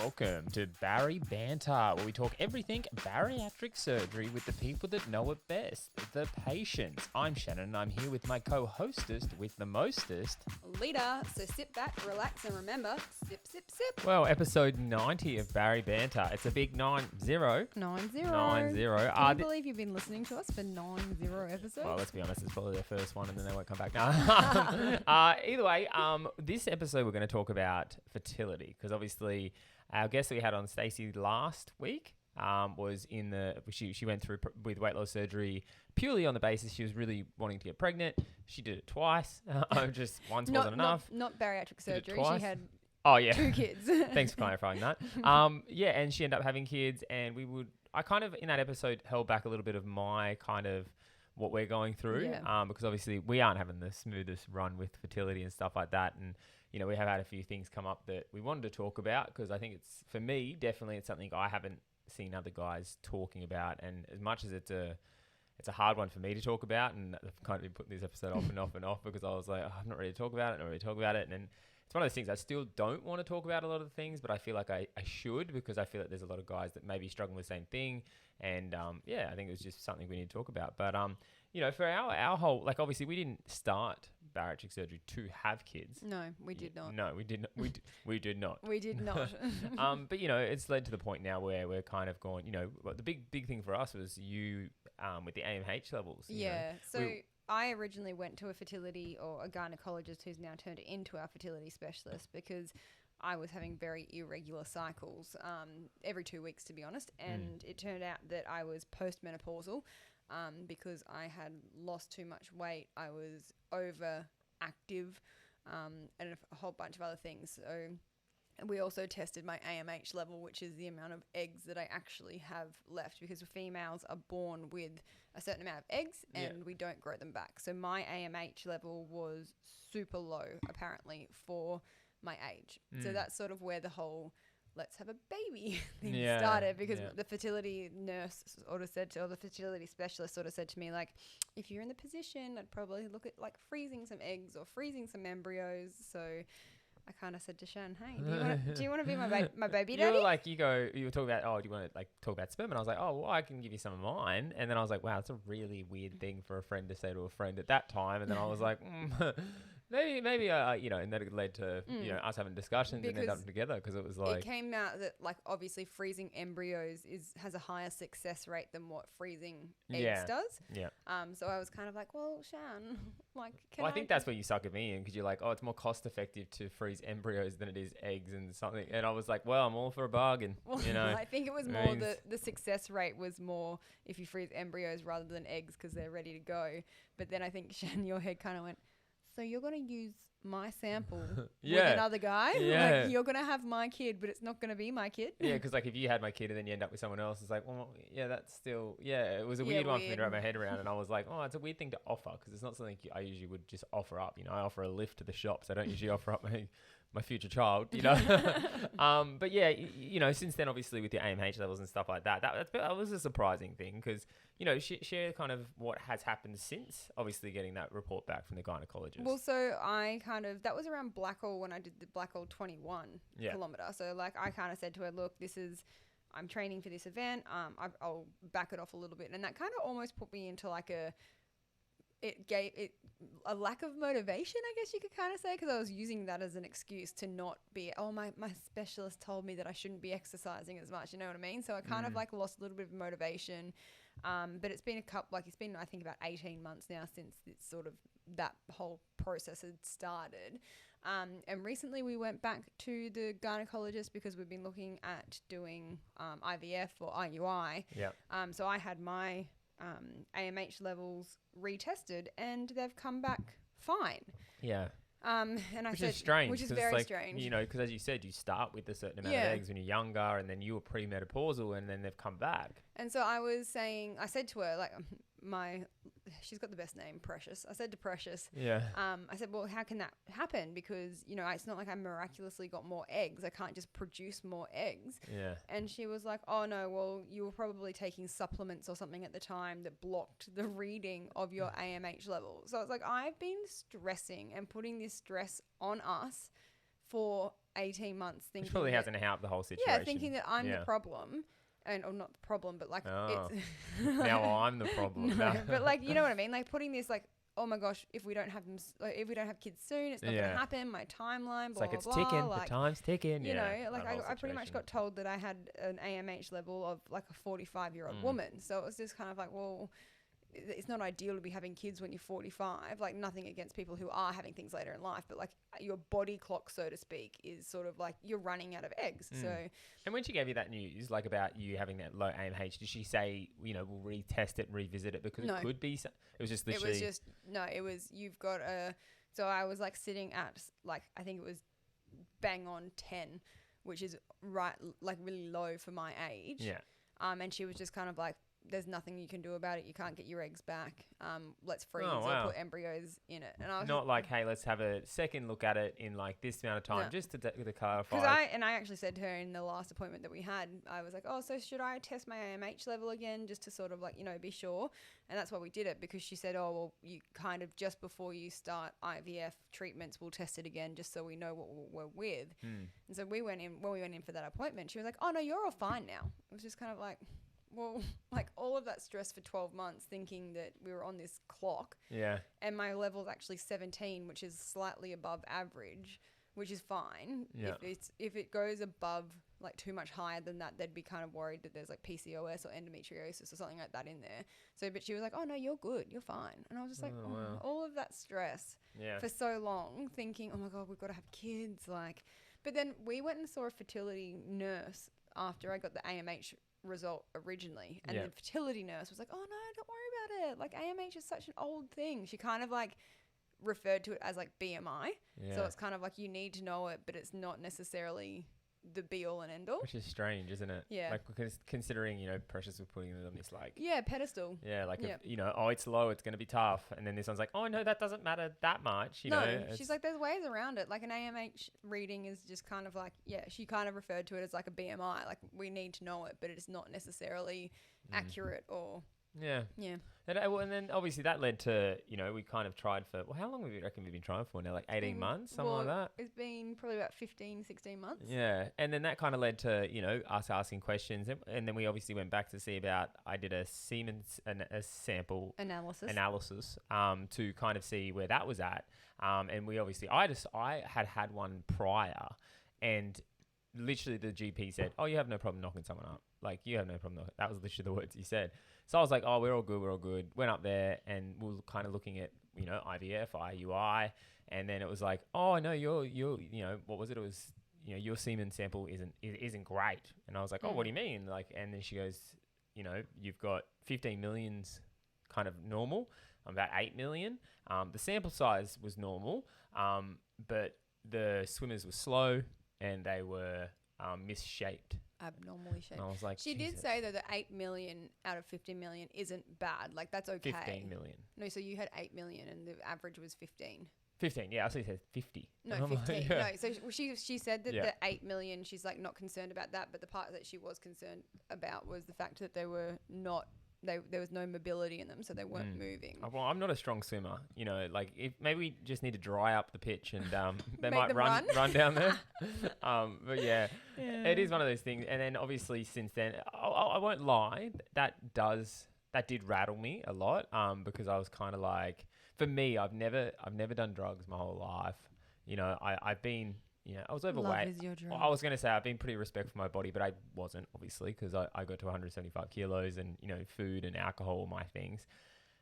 Welcome to BARI BANTER, where we talk everything bariatric surgery with the people that know it best, the patients. I'm Shannon, and I'm here with my co-hostess with the mostest, Lita. So sit back, relax, and remember, sip, sip, sip. well, episode 90 of BARI BANTER. It's a big 9-0. 9-0. 9-0. Can you believe you've been listening to us for 9-0 episodes? Well, let's be honest, it's probably their first one and then they won't come back. No. Either way, this episode we're going to talk about fertility, because obviously our guest that we had on, Stacey, last week was in the... She went through with weight loss surgery purely on the basis she was really wanting to get pregnant. She did it twice. Just once wasn't enough. Not bariatric surgery. She had 2 kids. Thanks for clarifying that. And she ended up having kids, and I kind of, in that episode, held back a little bit of my kind of what we're going through, because obviously we aren't having the smoothest run with fertility and stuff like that. And, you know, we have had a few things come up that we wanted to talk about, because I think it's, for me, definitely it's something I haven't seen other guys talking about. And as much as it's a hard one for me to talk about, and I've kind of been putting this episode off and off and off because I was like, I'm not ready to talk about it, And then it's one of those things I still don't want to talk about a lot of the things, but I feel like I should, because I feel like there's a lot of guys that maybe struggling with the same thing. And I think it was just something we need to talk about. But for our whole, like, obviously we didn't start bariatric surgery to have kids. No, we did not. No, we did not. We did not. We did not. But it's led to the point now where we're kind of going. The big thing for us was you with the AMH levels. So I originally went to a fertility or a gynecologist who's now turned into our fertility specialist, because I was having very irregular cycles every 2 weeks, to be honest. And it turned out that I was postmenopausal because I had lost too much weight. I was overactive and a whole bunch of other things. So we also tested my AMH level, which is the amount of eggs that I actually have left, because females are born with a certain amount of eggs and we don't grow them back. So my AMH level was super low, apparently, for my age. So that's sort of where the whole let's have a baby thing started, because the fertility nurse sort of said to, or the fertility specialist sort of said to me, like, if you're in the position, I'd probably look at like freezing some eggs or freezing some embryos. So I kind of said to Shan, hey, do you want to be my baby daddy? You were talking about, do you want to like talk about sperm? And I was like, well, I can give you some of mine. And then I was like, wow, that's a really weird thing for a friend to say to a friend at that time. And then I was like, maybe, and that led to, us having discussions and ended up together, because it was like... It came out that, like, obviously freezing embryos has a higher success rate than what freezing eggs does. Yeah. So I was kind of like, well, Shan, like, I think that's where you suckered me in, because you're like, it's more cost effective to freeze embryos than it is eggs and something. And I was like, well, I'm all for a bargain, I think it was more the success rate was more if you freeze embryos rather than eggs, because they're ready to go. But then I think, Shan, your head kind of went... So you're going to use my sample with another guy? Like, you're going to have my kid, but it's not going to be my kid? Yeah, because like if you had my kid and then you end up with someone else, it's like, well, that's still... Yeah, it was a weird one for me to wrap my head around. And I was like, it's a weird thing to offer, because it's not something I usually would just offer up. I offer a lift to the shops. I don't usually offer up my future child, But since then, obviously with the AMH levels and stuff like that, that was a surprising thing, because, share kind of what has happened since obviously getting that report back from the gynecologist. Well, so that was around Blackall when I did the Blackall 21 kilometer. So like I kind of said to her, look, I'm training for this event. I'll back it off a little bit. And that kind of almost put me into like it gave it a lack of motivation, I guess you could kind of say, because I was using that as an excuse to not be, my specialist told me that I shouldn't be exercising as much, you know what I mean? So I kind of like lost a little bit of motivation. But it's been I think about 18 months now since it's sort of that whole process had started. And recently we went back to the gynecologist because we've been looking at doing IVF or IUI. Yeah. So I had my AMH levels retested and they've come back fine. Yeah. Which is strange. Which is very strange. Because as you said, you start with a certain amount of eggs when you're younger, and then you were premenopausal, and then they've come back. And so I said to her, like, she's got the best name, Precious. I said to Precious, I said, well, how can that happen? Because, it's not like I miraculously got more eggs. I can't just produce more eggs. Yeah. And she was like, oh, no, well, you were probably taking supplements or something at the time that blocked the reading of your AMH level. So I was like, I've been stressing and putting this stress on us for 18 months thinking Which probably that, hasn't helped the whole situation. yeah, thinking that I'm the problem. Or not the problem, but like it's now I'm the problem. No, but like, you know what I mean? Like putting this like, oh my gosh, if we don't have them, if we don't have kids soon, it's not going to happen. My timeline, blah, it's blah, like it's ticking. like, the time's ticking. You know, like I pretty much got told that I had an AMH level of like a 45-year-old woman. So it was just kind of like, well, it's not ideal to be having kids when you're 45. Like nothing against people who are having things later in life, but like your body clock, so to speak, is sort of like you're running out of eggs. So, and when she gave you that news, like about you having that low AMH, did she say, you know, we'll retest it, revisit it because it could be? It was just literally. It was you've got a. So I was like sitting at like I think it was bang on 10, which is right like really low for my age. Yeah. And she was just kind of like, there's nothing you can do about it. You can't get your eggs back. Let's freeze or put embryos in it. And I was not like, hey, let's have a second look at it in like this amount of time, just to clarify. Because I actually said to her in the last appointment that we had, I was like, oh, so should I test my AMH level again just to sort of like, you know, be sure? And that's why we did it, because she said, oh, well, you kind of just before you start IVF treatments, we'll test it again just so we know what we're with. And so when we went in for that appointment, she was like, oh, no, you're all fine now. It was just kind of like, well, like all of that stress for 12 months thinking that we were on this clock. Yeah. And my level's actually 17, which is slightly above average, which is fine. Yeah. If it goes above like too much higher than that, they'd be kind of worried that there's like PCOS or endometriosis or something like that in there. So, but she was like, oh no, you're good. You're fine. And I was just like, all of that stress for so long thinking, oh my God, we've got to have kids. Like, but then we went and saw a fertility nurse after I got the AMH result originally, and the fertility nurse was like, oh no, don't worry about it, like AMH is such an old thing. She kind of like referred to it as like BMI, so it's kind of like you need to know it, but it's not necessarily the be all and end all, which is strange, isn't it? Like, because considering, you know, Precious was putting it on this like pedestal, like if, you know, oh, it's low, it's going to be tough, and then this one's like, oh no, that doesn't matter that much, you know. She's like, there's ways around it. Like an AMH reading is just kind of like, she kind of referred to it as like a BMI, like we need to know it, but it's not necessarily accurate or and then obviously that led to, you know, we kind of tried for, well, how long have we reckon we've been trying for now? Like 18 months, something like that? It's been probably about 15, 16 months. Yeah. And then that kind of led to, you know, us asking questions. And then we obviously went back to see about, I did a semen sample analysis to kind of see where that was at. And we obviously, I had one prior, and literally the GP said, oh, you have no problem knocking someone up. Like, you have no problem. That was literally the words he said. So I was like, oh, we're all good. Went up there and we were kind of looking at, you know, IVF, IUI. And then it was like, oh, no, you're, you know, what was it? It was, you know, your semen sample isn't great. And I was like, oh, what do you mean? Like, and then she goes, you know, you've got 15 million's kind of normal. I'm about 8 million. The sample size was normal, but the swimmers were slow and they were misshaped. Abnormally shaped. And I was like, she did say though that 8 million out of 15 million isn't bad. Like, that's okay. 15 million. No, so you had 8 million and the average was 15. 15, yeah, I thought you said 50. No, 15. No, so she said that the 8 million, she's like not concerned about that, but the part that she was concerned about was the fact that they were not, there was no mobility in them, so they weren't moving. Well, I'm not a strong swimmer, you know, like if maybe we just need to dry up the pitch and they Make might them run down there. But yeah, it is one of those things. And then obviously since then, I won't lie, that did rattle me a lot, because I was kind of like, for me, I've never done drugs my whole life. You know, I've been, you know, I was overweight. Love is your drug. I was going to say I've been pretty respectful for my body, but I wasn't, obviously, because I got to 175 kilos and, you know, food and alcohol, my things.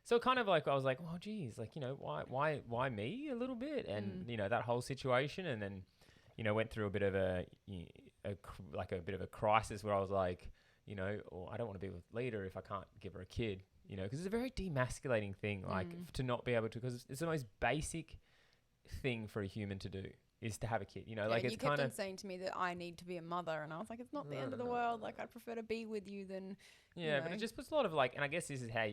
So kind of like, I was like, oh, geez, like, you know, why me a little bit? And, you know, that whole situation. And then, you know, went through a bit of a bit of a crisis where I was like, you know, I don't want to be with Lita if I can't give her a kid, you know, because it's a very demasculating thing, like to not be able to, because it's the most basic thing for a human to do. Is to have a kid, you know, like it's kind of. You kept on saying to me that I need to be a mother, and I was like, it's not the end of the world. Like, I'd prefer to be with you than. Yeah, but it just puts a lot of like, and I guess this is how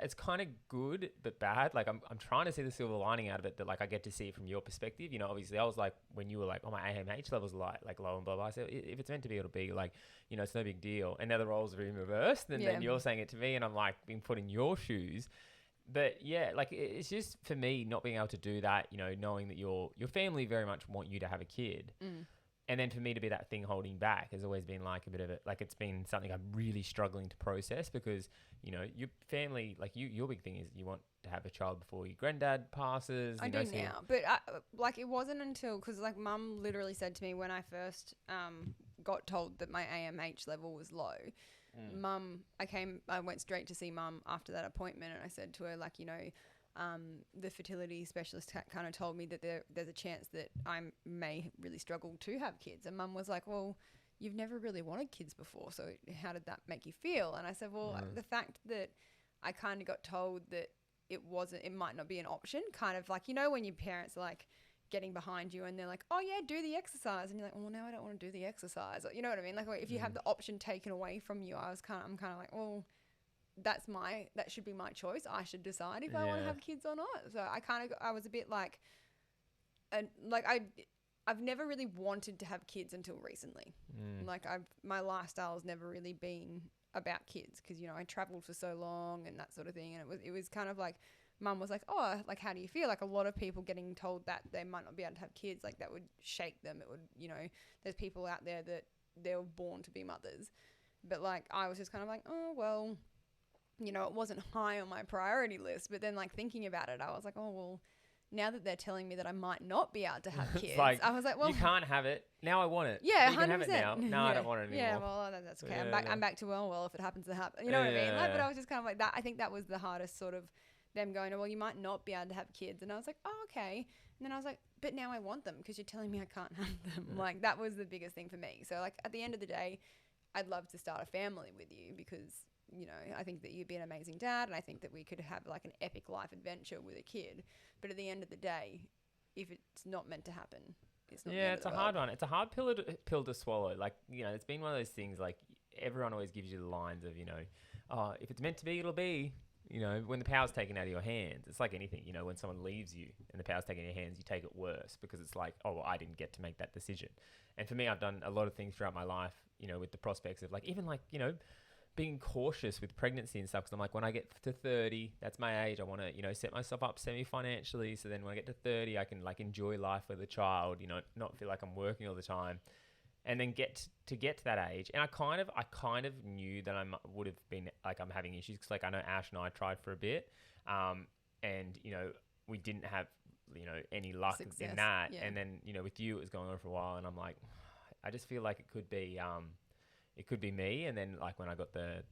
it's kind of good but bad. Like, I'm trying to see the silver lining out of it, that like I get to see it from your perspective. You know, obviously I was like, when you were like, oh, my AMH level's like low and blah blah. I said, if it's meant to be, it'll be, like, you know, it's no big deal. And now the roles are being reversed, and then you're saying it to me, and I'm like being put in your shoes. But yeah, like it's just for me not being able to do that, you know, knowing that your family very much want you to have a kid. And then for me to be that thing holding back has always been like a bit of it. Like it's been something I'm really struggling to process because, you know, your family, like your big thing is you want to have a child before your granddad passes. I do now. But like it wasn't until, because like mum literally said to me when I first got told that my AMH level was low, mum, I went straight to see mum after that appointment, and I said to her, like, you know, the fertility specialist kind of told me that there's a chance that I may really struggle to have kids. And mum was like, well, you've never really wanted kids before, so how did that make you feel? And I said, well, the fact that I kind of got told that it might not be an option, kind of like, you know, when your parents are like getting behind you and they're like, oh yeah, do the exercise, and you're like, well, now I don't want to do the exercise, or, you know what I mean? Like if you have the option taken away from you, I'm kind of like, well, that should be my choice. I should decide if I want to have kids or not. So I was a bit like, and like I've never really wanted to have kids until recently. Like my lifestyle has never really been about kids because, you know, I traveled for so long and that sort of thing, and it was kind of like mum was like, oh, like how do you feel? Like a lot of people getting told that they might not be able to have kids, like that would shake them. It would, you know, there's people out there that they were born to be mothers, but like I was just kind of like, oh well, you know, it wasn't high on my priority list. But then like thinking about it, I was like, oh well, now that they're telling me that I might not be able to have kids, like, I was like, well, you can't have it now. I want it. Yeah, you 100%. can have it now. No, I don't want it anymore. Yeah, well, that's okay. I'm back to well, if it happens to happen, you know what I mean? Like, but I was just kind of like that. I think that was the hardest sort of them going, well, you might not be able to have kids, and I was like, oh, okay. And then I was like, but now I want them because you're telling me I can't have them. Like that was the biggest thing for me. So like at the end of the day, I'd love to start a family with you because, you know, I think that you'd be an amazing dad, and I think that we could have like an epic life adventure with a kid. But at the end of the day, if it's not meant to happen, it's not. Yeah, it's a hard one. It's a hard pill to swallow. Like, you know, it's been one of those things. Like everyone always gives you the lines of, you know, oh, if it's meant to be, it'll be. You know, when the power's taken out of your hands, it's like anything. You know, when someone leaves you and the power's taken in your hands, you take it worse because it's like, oh, well, I didn't get to make that decision. And for me, I've done a lot of things throughout my life, you know, with the prospects of like, even like, you know, being cautious with pregnancy and stuff. Because I'm like, when I get to 30, that's my age. I want to, you know, set myself up semi-financially. So then when I get to 30, I can like enjoy life with a child, you know, not feel like I'm working all the time. And then get to that age. And I kind of knew that I would have been like, I'm having issues. Because like I know Ash and I tried for a bit. And, you know, we didn't have, you know, any luck in that. Yeah. And then, you know, with you, it was going on for a while. And I'm like, I just feel like it could be me. And then like when I got the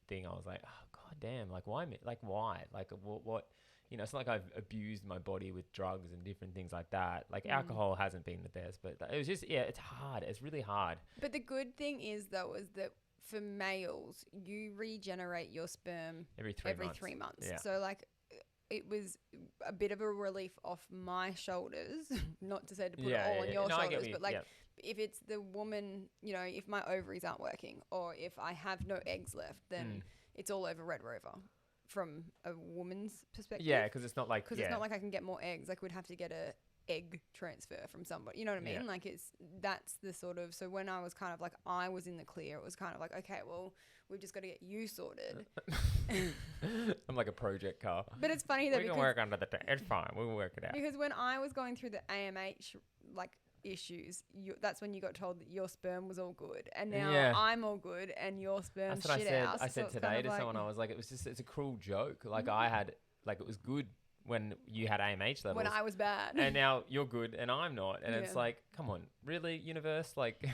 thing, I was like, oh god damn, like why me? Like why? Like what? You know, it's not like I've abused my body with drugs and different things like that. Like alcohol hasn't been the best, but it was just, yeah, it's hard. It's really hard. But the good thing is though, is that for males, you regenerate your sperm every 3 months. Yeah. So like it was a bit of a relief off my shoulders, not to say to put it all on your shoulders, but like if it's the woman, you know, if my ovaries aren't working or if I have no eggs left, then it's all over Red Rover from a woman's perspective. Yeah, because it's not like it's not like I can get more eggs. Like we'd have to get a egg transfer from somebody. You know what I mean? Yeah. Like that's the sort of, so when I was kind of like I was in the clear, it was kind of like, okay, well, we've just got to get you sorted. I'm like a project car. But it's funny that we can work under the it's fine. We'll work it out. Because when I was going through the AMH like issues, that's when you got told that your sperm was all good, and now I'm all good and your sperm shit out. I said today to someone, I was like, it's a cruel joke. Like I had, like it was good when you had AMH levels. When I was bad. And now you're good and I'm not. And it's like, come on, really, universe? Like,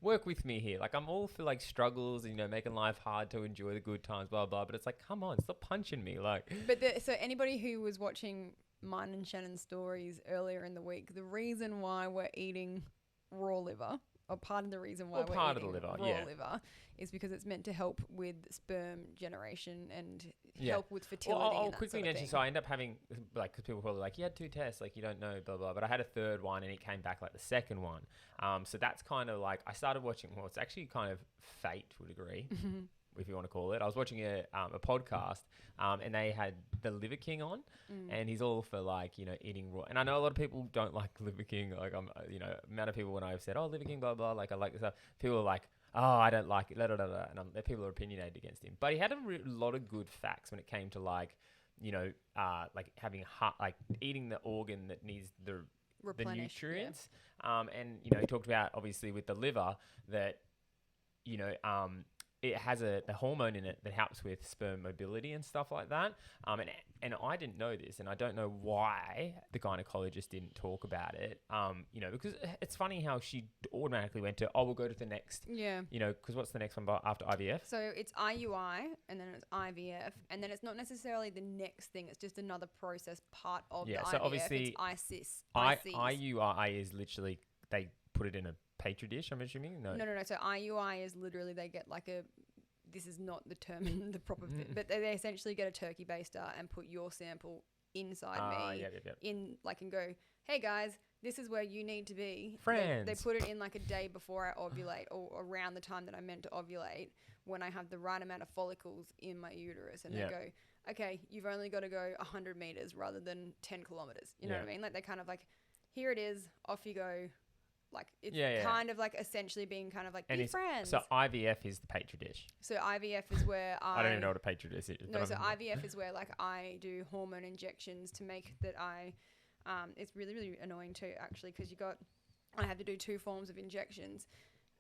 work with me here. Like, I'm all for, like, struggles and, you know, making life hard to enjoy the good times, blah, blah. But it's like, come on, stop punching me. Like. But so anybody who was watching mine and Shannon's stories earlier in the week, the reason why we're eating raw liver, or part of the reason why we're eating raw liver, is because it's meant to help with sperm generation and help with fertility. Well, I'll quickly mention. So I end up having, like, because people are probably like, you had 2 tests, like you don't know, blah blah. But I had a third one, and it came back like the second one. So that's kind of like I started watching. Well, it's actually kind of fate to a degree, if you want to call it. I was watching a podcast, and they had the Liver King on, and he's all for like, you know, eating raw. And I know a lot of people don't like Liver King. Like you know, amount of people when I've said, oh, Liver King, blah blah, like I like this stuff. People are like, oh, I don't like it, and people are opinionated against him. But he had a lot of good facts when it came to like like having like eating the organ that needs the nutrients. And, you talked about obviously with the liver that, it has the hormone in it that helps with sperm mobility and stuff like that. And I didn't know this, and I don't know why the gynecologist didn't talk about it. Because it's funny how she automatically went to, we'll go to the next. Yeah. Because what's the next one after IVF? So it's IUI, and then it's IVF, and then it's not necessarily the next thing. It's just another process part of the IVF. So obviously, it's IUI is literally they put it in a petri dish, I'm assuming? No. So IUI is literally they get like this is not the term in the proper fit, but they essentially get a turkey baster and put your sample inside me in like and go, hey guys, this is where you need to be. Friends. They put it in like a day before I ovulate or around the time that I'm meant to ovulate when I have the right amount of follicles in my uterus, and they go, okay, you've only got to go 100 meters rather than 10 kilometers. You know what I mean? Like they kind of like, here it is, off you go. Like it's kind of like essentially being kind of like be friends. So IVF is the petri dish. So IVF is where I don't even know what a petri dish is. No, so IVF is where like I do hormone injections to make that it's really, really annoying too actually, because I have to do 2 forms of injections.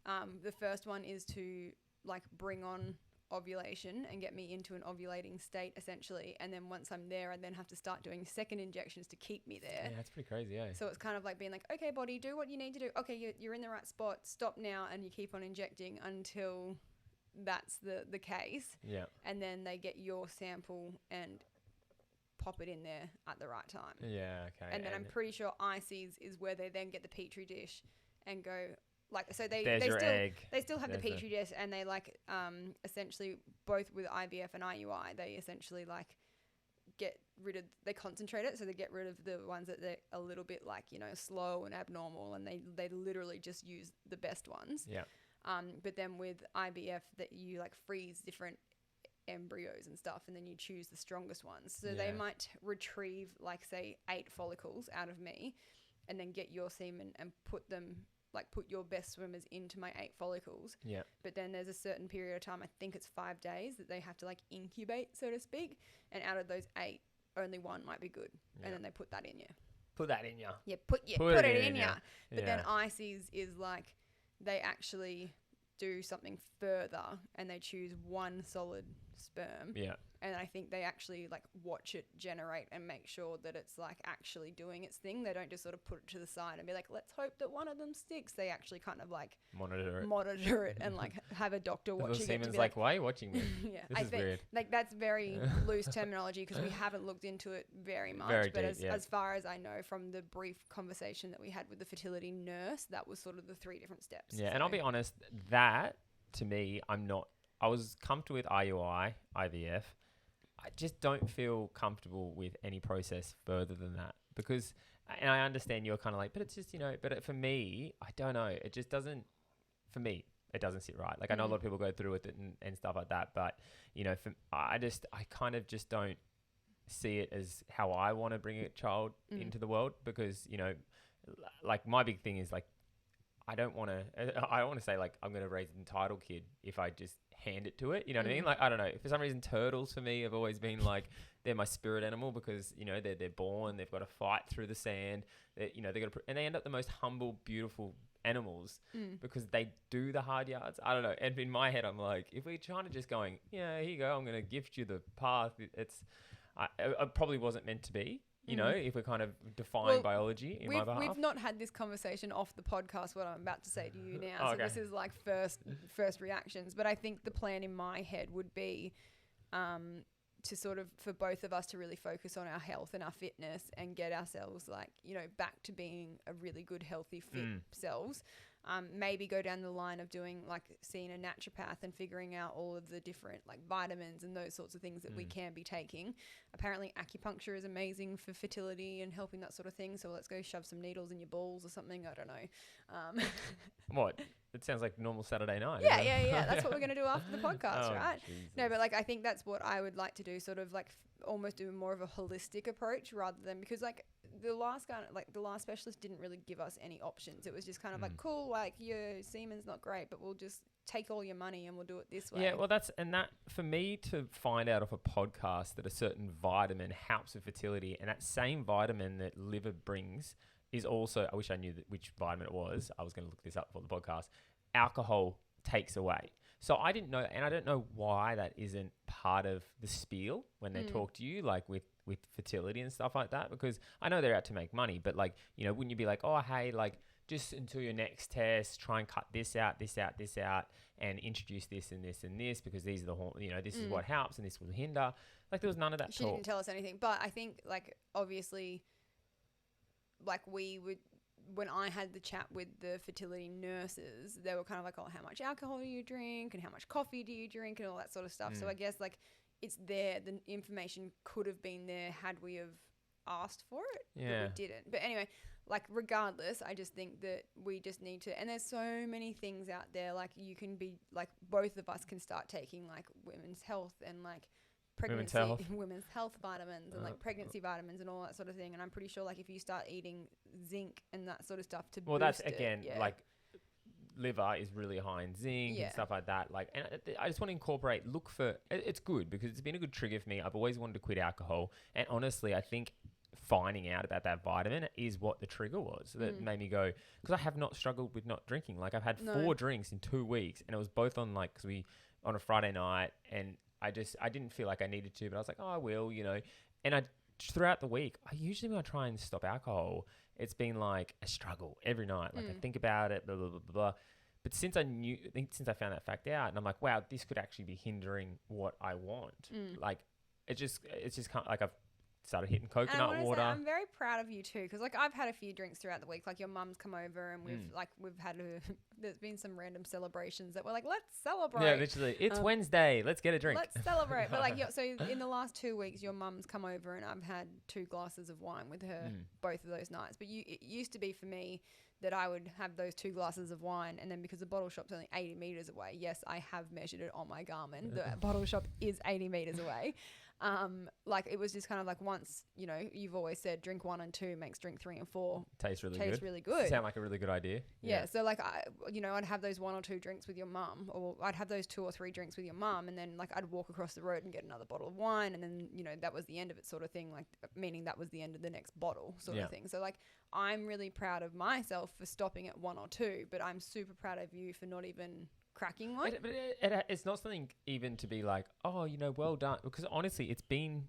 The first one is to like bring on ovulation and get me into an ovulating state essentially, and then once I'm there I then have to start doing second injections to keep me there. Yeah, that's pretty crazy. So it's kind of like being like, okay body, do what you need to do, okay you're in the right spot, stop now, and you keep on injecting until that's the case. And then they get your sample and pop it in there at the right time. Okay. And then I'm pretty sure ICs is where they then get the petri dish and go like, so they still have the petri dish, and they like essentially both with IVF and IUI they essentially like they concentrate it, so they get rid of the ones that they're a little bit like slow and abnormal, and they literally just use the best ones. But then with IVF that you like freeze different embryos and stuff, and then you choose the strongest ones, so they might retrieve like say 8 follicles out of me and then get your semen and put your best swimmers into my 8 follicles. But then there's a certain period of time, I think it's 5 days, that they have to like incubate, so to speak. And out of those 8, only 1 might be good. And then they put that in you. Put that in you. Yeah, put it in you. But then ICs is like they actually do something further and they choose 1 solid sperm. And I think they actually like watch it generate and make sure that it's like actually doing its thing. They don't just sort of put it to the side and be like, let's hope that one of them sticks. They actually kind of like monitor it and like have a doctor watching it. To be like, why are you watching me? This is weird. Like that's very loose terminology because we haven't looked into it very much. As far as I know from the brief conversation that we had with the fertility nurse, that was sort of the 3 different steps. Yeah, and I'll be honest, that to me, I was comfortable with IUI, IVF. I just don't feel comfortable with any process further than that because, and I understand you're kind of like, but it's just, but for me, I don't know. It just doesn't, for me, it doesn't sit right. Like I know a lot of people go through with it and stuff like that, but I kind of just don't see it as how I want to bring a child into the world because, like my big thing is like, I don't want to say like I'm going to raise an entitled kid if I just hand it to it. You know what I mean? Like, I don't know. For some reason, turtles for me have always been like, they're my spirit animal because, they're born, they've got to fight through the sand. They're going to, and they end up the most humble, beautiful animals because they do the hard yards. I don't know. And in my head, I'm like, if we're trying to just going, here you go, I'm going to gift you the path. It probably wasn't meant to be. If we kind of define biology in my behalf. We've not had this conversation off the podcast, what I'm about to say to you now. So this is like first reactions. But I think the plan in my head would be to sort of, for both of us to really focus on our health and our fitness and get ourselves like, back to being a really good, healthy, fit selves. Maybe go down the line of doing like seeing a naturopath and figuring out all of the different like vitamins and those sorts of things that we can be taking. Apparently acupuncture is amazing for fertility and helping that sort of thing. So let's go shove some needles in your balls or something. I don't know. What? It sounds like normal Saturday night. Yeah. That's what we're going to do after the podcast, right? Jesus. No, but like I think that's what I would like to do, sort of like almost do more of a holistic approach rather than, because like the last guy, like the last specialist didn't really give us any options. It was just kind of like, cool, like your semen's not great, but we'll just take all your money and we'll do it this way. Yeah, well, that for me to find out of a podcast that a certain vitamin helps with fertility, and that same vitamin that liver brings is also, I wish I knew which vitamin it was. I was going to look this up for the podcast. Alcohol takes away. So I didn't know, and I don't know why that isn't part of the spiel when they talk to you, like with fertility and stuff like that, because I know they're out to make money, but like, you know, wouldn't you be like, oh, hey, like, just until your next test, try and cut this out, and introduce this and this and this, because these are this is what helps and this will hinder. Like, there was none of that She talk. didn't tell us anything. But I think, like, obviously, like, we would, when I had the chat with the fertility nurses, they were kind of like, oh, how much alcohol do you drink and how much coffee do you drink and all that sort of stuff. So I guess, like, it's there. The information could have been there had we have asked for it, but we didn't. But anyway, like, regardless, I just think that we just need to, and there's so many things out there, like, you can be, like, both of us can start taking, like, women's health and, like, pregnancy, women's health vitamins and, like, pregnancy vitamins and all that sort of thing. And I'm pretty sure, like, if you start eating zinc and that sort of stuff to boost that's, it, again, like, liver is really high in zinc and stuff like that. Like, and I just want to incorporate, look for, it's good because it's been a good trigger for me. I've always wanted to quit alcohol. And honestly, I think finding out about that vitamin is what the trigger was that made me go, because I have not struggled with not drinking. Like, I've had 4 drinks in 2 weeks, and it was both on, like, because on a Friday night, and I didn't feel like I needed to, but I was like, oh, I will, you know. And throughout the week, when I try and stop alcohol, it's been like a struggle every night. Like, I think about it, blah, blah, blah, blah. But since I found that fact out, and I'm like, wow, this could actually be hindering what I want. Like, it's just kind of like I've started hitting coconut water. I'm very proud of you too, because, like, I've had a few drinks throughout the week. Like, your mum's come over and we've had there's been some random celebrations that we're like, let's celebrate. Yeah, literally, it's Wednesday, let's get a drink. Let's celebrate. But, like, so in the last 2 weeks, your mum's come over and I've had 2 glasses of wine with her both of those nights. But it used to be for me that I would have those 2 glasses of wine, and then because the bottle shop's only 80 meters away, yes, I have measured it on my Garmin. The bottle shop is 80 meters away. Like, it was just kind of like, once, you know, you've always said drink 1 and 2 makes drink 3 and 4 taste really good. Sound like a really good idea. Yeah. So, like, I'd have those 1 or 2 drinks with your mum, or I'd have those 2 or 3 drinks with your mum, and then, like, I'd walk across the road and get another bottle of wine, and then, you know, that was the end of it, sort of thing. Like, meaning that was the end of the next bottle, sort of thing. So, like, I'm really proud of myself for stopping at 1 or 2, but I'm super proud of you for not even cracking one. It's not something even to be like, oh, you know, well done, because honestly, it's been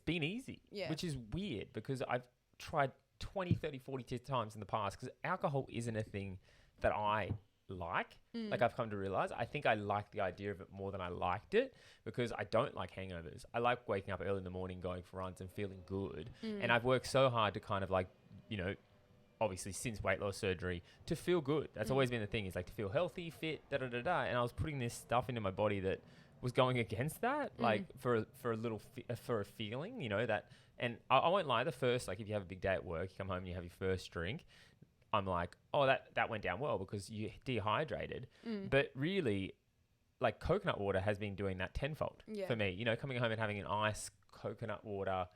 easy, which is weird, because I've tried 20, 30, 40 times in the past, because alcohol isn't a thing that I like. Like, I've come to realize, I think I like the idea of it more than I liked it, because I don't like hangovers. I like waking up early in the morning, going for runs and feeling good. And I've worked so hard to kind of, like, you know, obviously since weight loss surgery, to feel good. That's always been the thing, is like to feel healthy, fit, and I was putting this stuff into my body that was going against that, like for a feeling, you know, that. And I won't lie, the first, like, if you have a big day at work, you come home and you have your first drink, I'm like, oh, that went down well because you dehydrated. But really, like, coconut water has been doing that tenfold for me. You know, coming home and having an ice coconut water,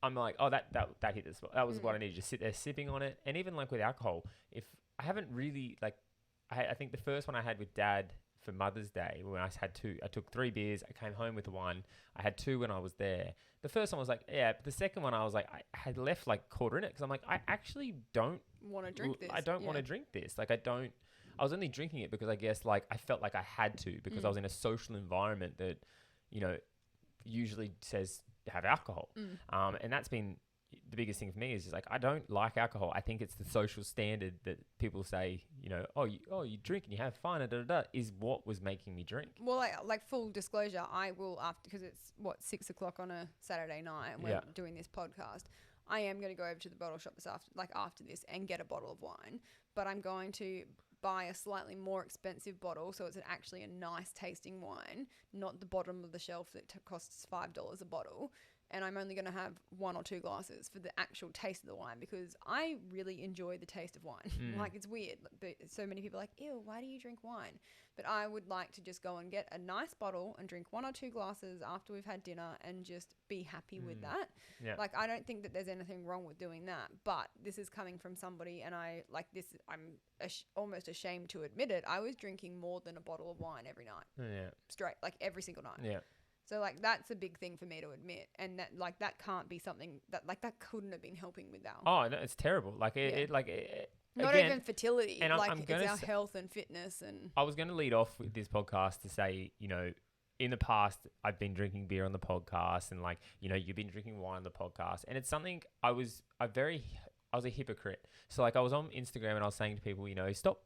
I'm like, oh, that hit the spot. That was what I needed, to sit there sipping on it. And even, like, with alcohol, if I haven't really, like, I think the first one I had with Dad for Mother's Day, when I had 2, I took 3 beers, I came home with 1, I had 2 when I was there. The first one was like, yeah, but the second one I was like, I had left like quarter in it, because I'm like, I actually don't want to drink this. I don't want to drink this. Like, I was only drinking it because I guess, like, I felt like I had to, because I was in a social environment that, you know, usually says have alcohol. And that's been the biggest thing for me, is just like, I don't like alcohol. I think it's the social standard that people say, you know, you drink and you have fun, is what was making me drink. Well, like full disclosure, I will, after, because it's 6 o'clock on a Saturday night and we're doing this podcast, I am going to go over to the bottle shop after this and get a bottle of wine, but I'm going to buy a slightly more expensive bottle, so it's actually a nice tasting wine, not the bottom of the shelf that costs $5 a bottle, and I'm only going to have 1 or 2 glasses for the actual taste of the wine, because I really enjoy the taste of wine. Like, it's weird. So many people are like, ew, why do you drink wine? But I would like to just go and get a nice bottle and drink 1 or 2 glasses after we've had dinner and just be happy with that. Yeah. Like, I don't think that there's anything wrong with doing that, but this is coming from somebody, and I'm almost ashamed to admit it. I was drinking more than a bottle of wine every night. Yeah. Straight, like every single night. Yeah. So, like, that's a big thing for me to admit. And that, like, that can't be something that, like, that couldn't have been helping with our... Oh, no, it's terrible. Like, not again, even fertility. and like, I'm it's gonna our health and fitness. And I was going to lead off with this podcast to say, you know, in the past, I've been drinking beer on the podcast, and, like, you know, you've been drinking wine on the podcast. And it's something I was a hypocrite. So, like, I was on Instagram and I was saying to people, you know, stop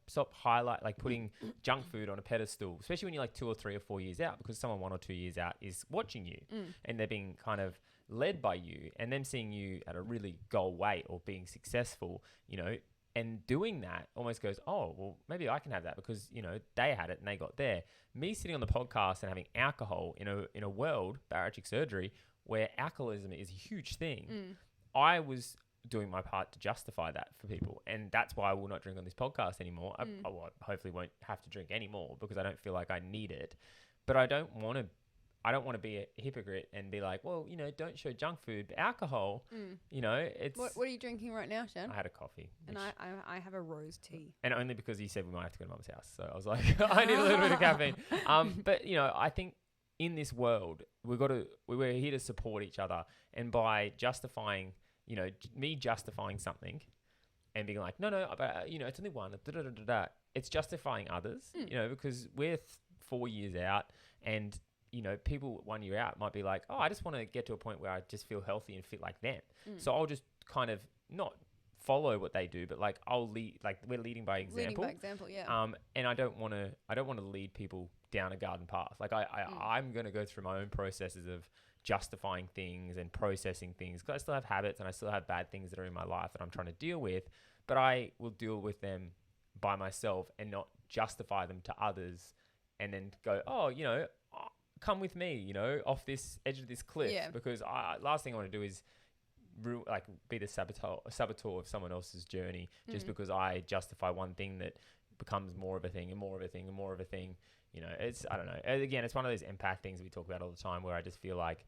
putting junk food on a pedestal, especially when you're like 2 or 3 or 4 years out, because someone 1 or 2 years out is watching you and they're being kind of led by you, and them seeing you at a really goal weight or being successful, you know, and doing that almost goes, oh, well, maybe I can have that because, you know, they had it and they got there. Me sitting on the podcast and having alcohol in a world, bariatric surgery, where alcoholism is a huge thing, I was doing my part to justify that for people, and that's why I will not drink on this podcast anymore. I hopefully won't have to drink anymore because I don't feel like I need it, but I don't want to be a hypocrite and be like, well, you know, don't show junk food, but alcohol, you know, it's... What are you drinking right now, Shan? I had a coffee. And I have a rose tea. And only because you said we might have to go to Mum's house. So I was like, I need a little bit of caffeine. But, you know, I think in this world, we're here to support each other, and by justifying... You know, me justifying something and being like, no, but, you know, it's only one. It's justifying others, you know, because we're 4 years out, and, you know, people 1 year out might be like, oh, I just want to get to a point where I just feel healthy and fit like them. So I'll just kind of not follow what they do, but like I'll lead, like we're leading by example. Leading by example, yeah. And I don't want to lead people down a garden path. Like I'm going to go through my own processes of justifying things and processing things, because I still have habits and I still have bad things that are in my life that I'm trying to deal with, but I will deal with them by myself and not justify them to others and then go, oh, you know, come with me, you know, off this edge of this cliff, because last thing I want to do is be the saboteur of someone else's journey just because I justify one thing that becomes more of a thing and more of a thing and more of a thing. You know, I don't know. Again, it's one of those empath things we talk about all the time, where I just feel like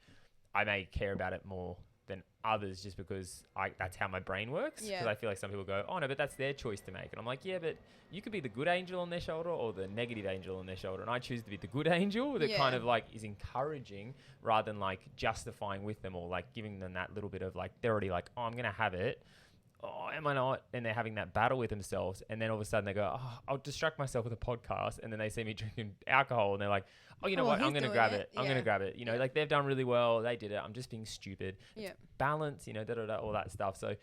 I may care about it more than others just because that's how my brain works. Because I feel like some people go, oh no, but that's their choice to make. And I'm like, yeah, but you could be the good angel on their shoulder or the negative angel on their shoulder. And I choose to be the good angel that kind of like is encouraging rather than like justifying with them, or like giving them that little bit of like, they're already like, oh, I'm going to have it. Oh, am I not? And they're having that battle with themselves. And then all of a sudden they go, oh, I'll distract myself with a podcast. And then they see me drinking alcohol and they're like, oh, you know what? I'm going to grab it. I'm going to grab it. You know, like they've done really well. They did it. I'm just being stupid. Yeah. Balance, you know, all that stuff. So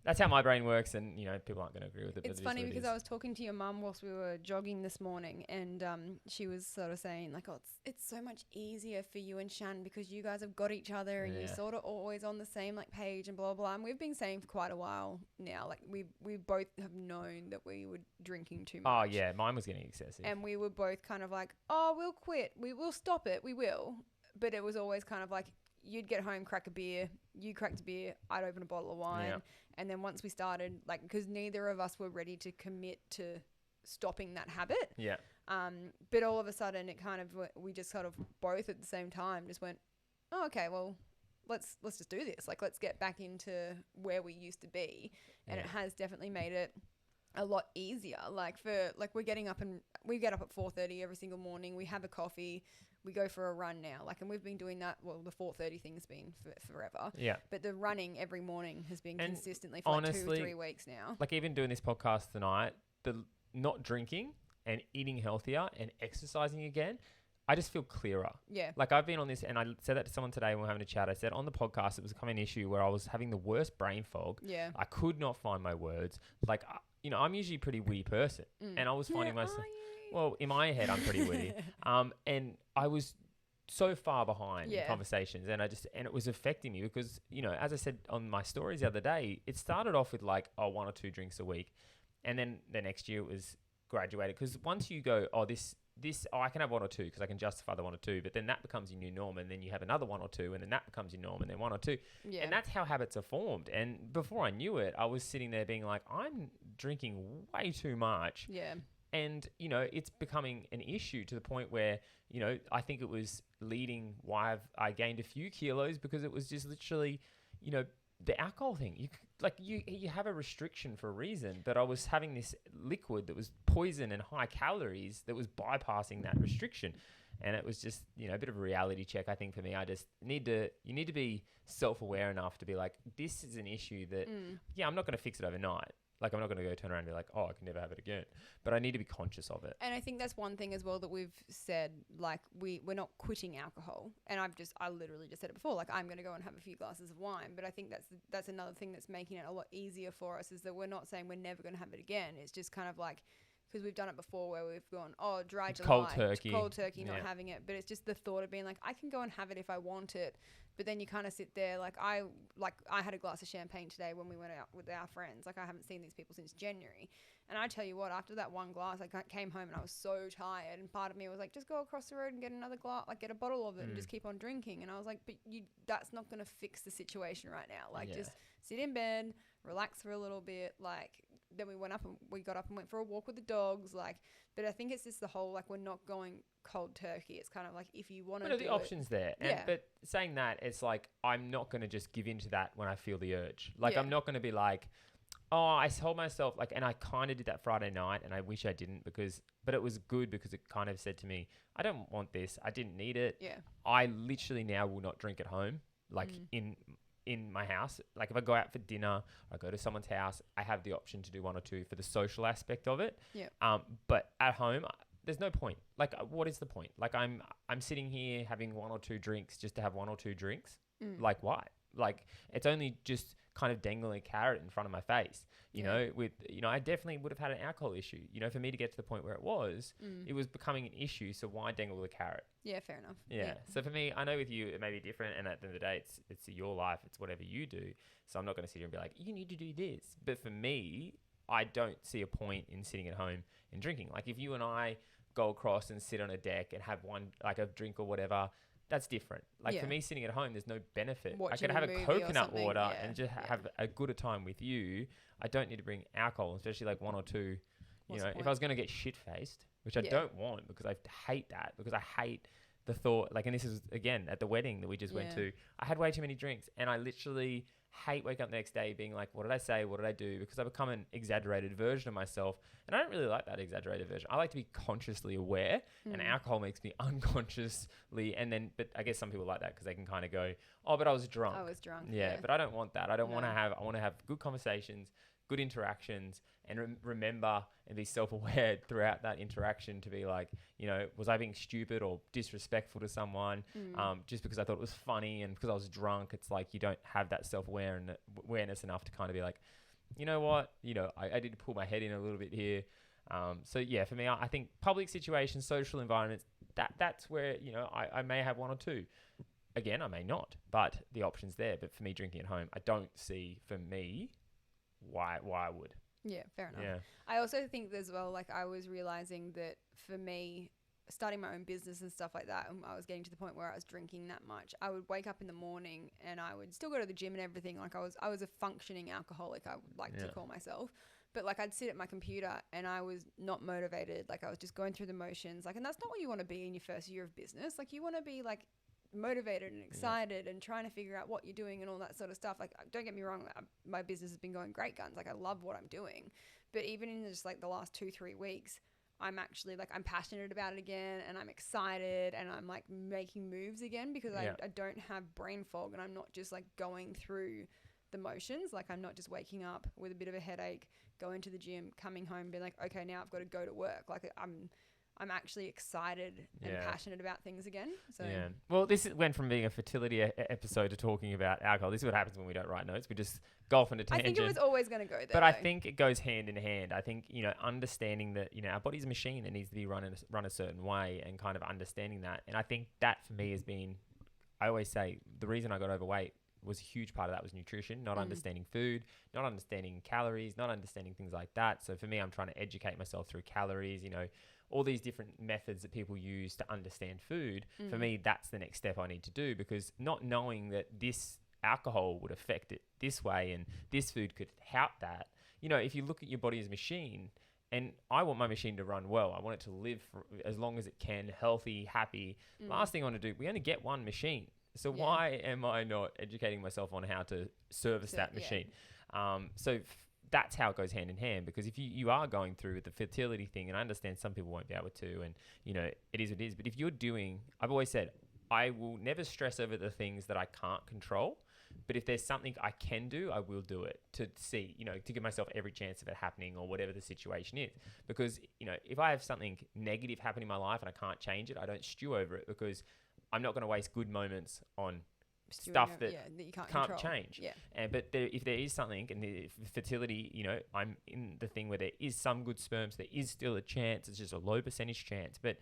that's how my brain works. And, you know, people aren't going to agree with it. It's funny because I was talking to your mum whilst we were jogging this morning, and she was sort of saying like, oh, it's so much easier for you and Shan because you guys have got each other and you're sort of always on the same like page and blah, blah. And we've been saying for quite a while now, like we both have known that we were drinking too much. Oh yeah, mine was getting excessive. And we were both kind of like, oh, we'll quit. We will stop it. We will. But it was always kind of like, you'd get home, crack a beer, you cracked a beer, I'd open a bottle of wine. Yeah. And then once we started, like, because neither of us were ready to commit to stopping that habit. Yeah. But all of a sudden it kind of, we just sort of both at the same time just went, oh, okay, well, let's just do this. Like, let's get back into where we used to be. And it has definitely made it a lot easier. Like we're getting up and we get up at 4:30 every single morning. We have a coffee. We go for a run now. Like, and we've been doing that. Well, the 4:30 thing has been forever. Yeah. But the running every morning has been consistently for honestly, like 2-3 weeks now. Like, even doing this podcast tonight, the not drinking and eating healthier and exercising again, I just feel clearer. Yeah. Like, I've been on this, and I said that to someone today when we were having a chat. I said on the podcast, it was becoming an issue where I was having the worst brain fog. Yeah. I could not find my words. Like, you know, I'm usually a pretty witty person. And I was finding myself... Well, in my head, I'm pretty witty. And I was so far behind in conversations, and it was affecting me because, you know, as I said on my stories the other day, it started off with like, 1 or 2 drinks a week. And then the next year it was graduated, because once you go, oh, this I can have one or two because I can justify the one or two, but then that becomes your new norm, and then you have another one or two, and then that becomes your norm, and then one or two. Yeah. And that's how habits are formed. And before I knew it, I was sitting there being like, I'm drinking way too much. Yeah. And, you know, it's becoming an issue to the point where, you know, I think it was leading why I gained a few kilos, because it was just literally, you know, the alcohol thing. You have a restriction for a reason, but I was having this liquid that was poison and high calories that was bypassing that restriction. And it was just, you know, a bit of a reality check, I think, for me. You need to be self-aware enough to be like, this is an issue that, I'm not going to fix it overnight. Like, I'm not going to go turn around and be like, oh, I can never have it again. But I need to be conscious of it. And I think that's one thing as well that we've said, like, we're not quitting alcohol. And I literally just said it before, like, I'm going to go and have a few glasses of wine. But I think that's another thing that's making it a lot easier for us, is that we're not saying we're never going to have it again. It's just kind of like, because we've done it before where we've gone, dry July, cold turkey, not having it. But it's just the thought of being like, I can go and have it if I want it. But then you kind of sit there, I had a glass of champagne today when we went out with our friends. Like, I haven't seen these people since January. And I tell you what, after that one glass, I came home and I was so tired. And part of me was like, just go across the road and get another glass, like get a bottle of it and just keep on drinking. And I was like, but that's not going to fix the situation right now. Like, just sit in bed, relax for a little bit. Like, then we got up and went for a walk with the dogs. Like, but I think it's just the whole, like, we're not going cold turkey. It's kind of like, if you want to do the options there. But saying that, it's like, I'm not going to just give in to that when I feel the urge. Like, I'm not going to be like, I told myself, like, and I kind of did that Friday night, and I wish I didn't, but it was good because it kind of said to me, I don't want this. I didn't need it. Yeah. I literally now will not drink at home, like in my house. Like, if I go out for dinner, I go to someone's house, I have the option to do one or two for the social aspect of it. Yeah. But at home, there's no point. Like, what is the point? Like, I'm sitting here having one or two drinks just to have one or two drinks. Like, why? Like, it's only just kind of dangling a carrot in front of my face, you know, I definitely would have had an alcohol issue, you know, for me to get to the point where it was becoming an issue. So why dangle the carrot? Yeah, fair enough. Yeah. So for me, I know with you, it may be different. And at the end of the day, it's your life. It's whatever you do. So I'm not going to sit here and be like, you need to do this. But for me, I don't see a point in sitting at home and drinking. Like, if you and I go across and sit on a deck and have one, like a drink or whatever, that's different. Like, for me, sitting at home, there's no benefit. I could have a coconut water and just have a good time with you. I don't need to bring alcohol, especially like one or two. You know, if I was going to get shit-faced, which I don't want, because I hate that, because I hate the thought, like, and this is, again, at the wedding that we just went to, I had way too many drinks, and I literally hate waking up the next day being like, what did I say? What did I do? Because I become an exaggerated version of myself. And I don't really like that exaggerated version. I like to be consciously aware, and alcohol makes me unconsciously. But I guess some people like that because they can kind of go, but I was drunk. Yeah. But I don't want that. I want to have good conversations, good interactions, and remember and be self-aware throughout that interaction to be like, you know, was I being stupid or disrespectful to someone just because I thought it was funny and because I was drunk? It's like, you don't have that self-awareness enough to kind of be like, you know what, you know, I did pull my head in a little bit here. So yeah, for me, I think public situations, social environments, that's where, you know, I may have one or two. Again, I may not, but the option's there. But for me, drinking at home, I don't see, for me, why I would. Yeah, fair enough. Yeah. I also think as well, like, I was realizing that for me, starting my own business and stuff like that, and I was getting to the point where I was drinking that much. I would wake up in the morning and I would still go to the gym and everything. Like, I was a functioning alcoholic, I would like to call myself. But like, I'd sit at my computer and I was not motivated. Like, I was just going through the motions. Like, and that's not what you want to be in your first year of business. Like, you want to be like motivated and excited and trying to figure out what you're doing and all that sort of stuff. Like, don't get me wrong, my business has been going great guns. Like, I love what I'm doing. But even in just like the last 2-3 weeks, I'm actually like, I'm passionate about it again, and I'm excited, and I'm like making moves again because I don't have brain fog, and I'm not just like going through the motions. Like, I'm not just waking up with a bit of a headache, going to the gym, coming home, being like, okay, now I've got to go to work. Like, I'm actually excited and passionate about things again. So yeah. Well, went from being a fertility episode to talking about alcohol. This is what happens when we don't write notes. We just go off on a tangent. I think it was always going to go there. But I think it goes hand in hand. I think, you know, understanding that, you know, our body's a machine that needs to be run a certain way, and kind of understanding that. And I think that for me has been, I always say, the reason I got overweight was a huge part of that was nutrition, not understanding food, not understanding calories, not understanding things like that. So for me, I'm trying to educate myself through calories, all these different methods that people use to understand food. For me, that's the next step I need to do, because not knowing that this alcohol would affect it this way and this food could help that. If you look at your body as a machine, and I want my machine to run well, I want it to live for as long as it can, healthy, happy. Last thing I want to do, we only get one machine. So why am I not educating myself on how to service that machine? That's how it goes hand in hand, because if you are going through with the fertility thing, and I understand some people won't be able to, and it is what it is, but if you're doing, I've always said, I will never stress over the things that I can't control, but if there's something I can do, I will do it to see, to give myself every chance of it happening, or whatever the situation is. Because, if I have something negative happen in my life and I can't change it, I don't stew over it, because I'm not going to waste good moments on stuff that you can't change. But if there is something, and the fertility, I'm in the thing where there is some good sperm, so there is still a chance. It's just a low percentage chance. But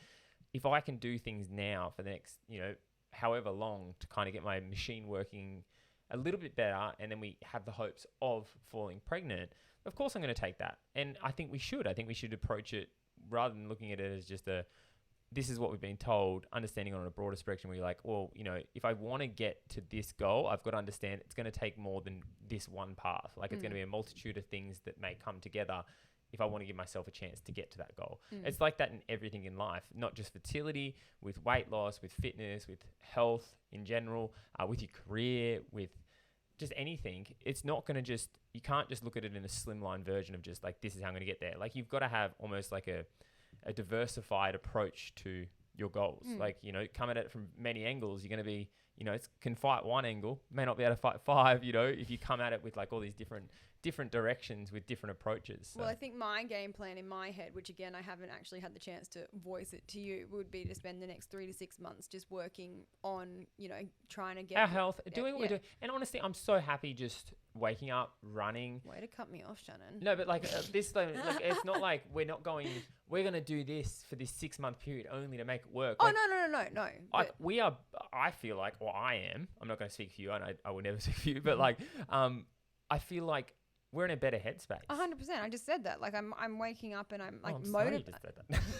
if I can do things now for the next, however long, to kind of get my machine working a little bit better, and then we have the hopes of falling pregnant, of course I'm going to take that. And I think we should approach it rather than looking at it as just this is what we've been told, understanding on a broader spectrum, where you're like, well, if I want to get to this goal, I've got to understand it's going to take more than this one path. Like it's going to be a multitude of things that may come together if I want to give myself a chance to get to that goal. It's like that in everything in life, not just fertility, with weight loss, with fitness, with health in general, with your career, with just anything. It's not going to you can't just look at it in a slimline version of just like, this is how I'm going to get there. Like you've got to have almost like a diversified approach to your goals. Like, come at it from many angles. You're going to be, it can fight one angle, may not be able to fight five, if you come at it with like all these different directions with different approaches. So. Well, I think my game plan in my head, which again, I haven't actually had the chance to voice it to you, would be to spend the next 3 to 6 months just working on, trying to get our health, doing what we're doing. And honestly, I'm so happy just waking up, running. Way to cut me off, Shannon. No, but like it's not like we're going to do this for this 6 month period only to make it work. Oh, no. Like we are, I feel like, or I am, I'm not going to speak for you, and I will never speak for you, but like, I feel like we're in a better headspace. 100%. I just said that. Like I'm waking up and I'm like motivated.